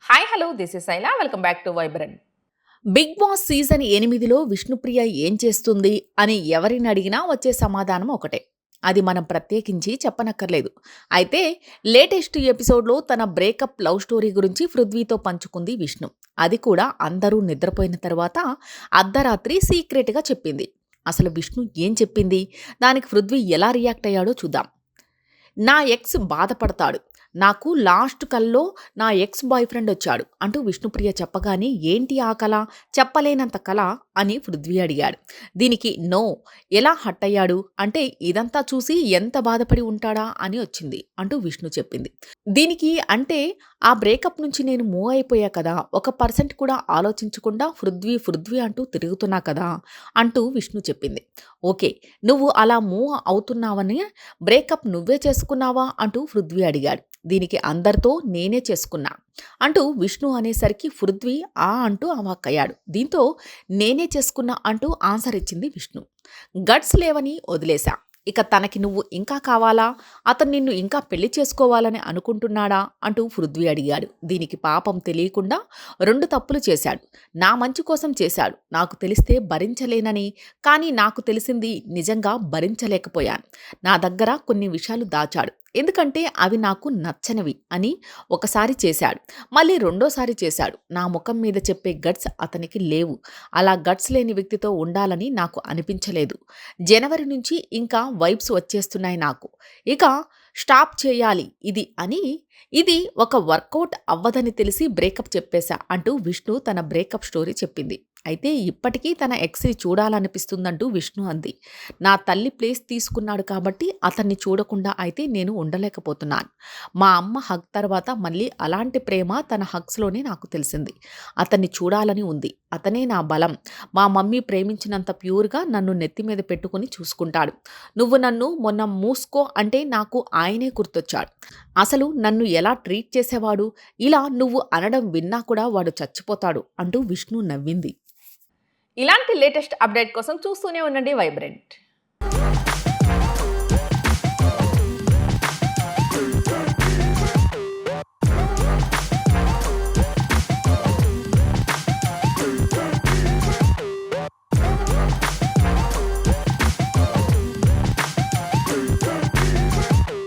Hi hello this is Shaila welcome back to vibrant. Bigg Boss season 8లో విష్ణుప్రియ ఏం చేస్తుంది అని ఎవరిని అడిగినా వచ్చే సమాధానం ఒకటే. అది మనం ప్రత్యేకించి చెప్పనక్కర్లేదు. అయితే లేటెస్ట్ ఎపిసోడ్లో తన బ్రేకప్ లవ్ స్టోరీ గురించి పృథ్వీతో పంచుకుంది విష్ణు. అది కూడా అందరూ నిద్రపోయిన తర్వాత అర్ధరాత్రి సీక్రెట్గా చెప్పింది. అసలు విష్ణు ఏం చెప్పింది, దానికి పృథ్వీ ఎలా రియాక్ట్ అయ్యాడో చూద్దాం. నా ఎక్స్ బాధపడతాడు, నాకు లాస్ట్ కల్లో నా ఎక్స్ బాయ్ ఫ్రెండ్ వచ్చాడు అంటూ విష్ణుప్రియ చెప్పగానే ఏంటి ఆ కళ, చెప్పలేనంత కళ అని పృథ్వీ అడిగాడు. దీనికి నో, ఎలా హట్ అయ్యాడు అంటే ఇదంతా చూసి ఎంత బాధపడి ఉంటాడా అని వచ్చింది అంటూ విష్ణు చెప్పింది. దీనికి అంటే ఆ బ్రేకప్ నుంచి నేను మూవ్ అయిపోయా కదా, 1% కూడా ఆలోచించకుండా పృథ్వీ పృథ్వీ అంటూ తిరుగుతున్నా కదా అంటూ విష్ణు చెప్పింది. ఓకే, నువ్వు అలా మూవ్ అవుతున్నావని బ్రేకప్ నువ్వే చేసుకున్నావా అంటూ పృథ్వీ అడిగాడు. దీనికి అందరితో నేనే చేసుకున్నా అంటూ విష్ణు అనేసరికి పృథ్వీ ఆ అంటూ అవాక్కయ్యాడు. దీంతో నేనే చేసుకున్నా అంటూ ఆన్సర్ ఇచ్చింది విష్ణు. గట్స్ లేవని వదిలేశా, ఇక తనకి నువ్వు ఇంకా కావాలా, అతను నిన్ను ఇంకా పెళ్లి చేసుకోవాలని అనుకుంటున్నాడా అంటూ పృథ్వీ అడిగాడు. దీనికి పాపం తెలియకుండా 2 తప్పులు చేశాడు. నా మంచి కోసం చేశాడు, నాకు తెలిస్తే భరించలేనని, కానీ నాకు తెలిసింది నిజంగా భరించలేకపోయాను. నా దగ్గర కొన్ని విషయాలు దాచాడు, ఎందుకంటే అవి నాకు నచ్చనివి అని ఒకసారి చేశాడు, మళ్ళీ రెండోసారి చేశాడు. నా ముఖం మీద చెప్పే గట్స్ అతనికి లేవు. అలా గట్స్ లేని వ్యక్తితో ఉండాలని నాకు అనిపించలేదు. జనవరి నుంచి ఇంకా వైబ్స్ వచ్చేస్తున్నాయి నాకు, ఇక స్టాప్ చేయాలి ఇది ఒక వర్కౌట్ అవ్వదని తెలిసి బ్రేకప్ చెప్పేశా అంటూ విష్ణు తన బ్రేకప్ స్టోరీ చెప్పింది. అయితే ఇప్పటికీ తన ఎక్స్ని చూడాలనిపిస్తుందంటూ విష్ణు అంది. నా తల్లి ప్లేస్ తీసుకున్నాడు కాబట్టి అతన్ని చూడకుండా అయితే నేను ఉండలేకపోతున్నాను. మా అమ్మ హగ్ తర్వాత మళ్ళీ అలాంటి ప్రేమ తన హగ్స్లోనే నాకు తెలిసింది. అతన్ని చూడాలని ఉంది, అతనే నా బలం. మా మమ్మీ ప్రేమించినంత ప్యూర్గా నన్ను నెత్తి మీద పెట్టుకుని చూసుకుంటాడు. నువ్వు నన్ను మొన్న మూసుకో అంటే నాకు ఆయనే గుర్తొచ్చాడు. అసలు నన్ను ఎలా ట్రీట్ చేసేవాడు, ఇలా నువ్వు అనడం విన్నా కూడా వాడు చచ్చిపోతాడు అంటూ విష్ణు నవ్వింది. ఇలాంటి లేటెస్ట్ అప్డేట్ కోసం చూస్తూనే ఉండండి వైబ్రెంట్.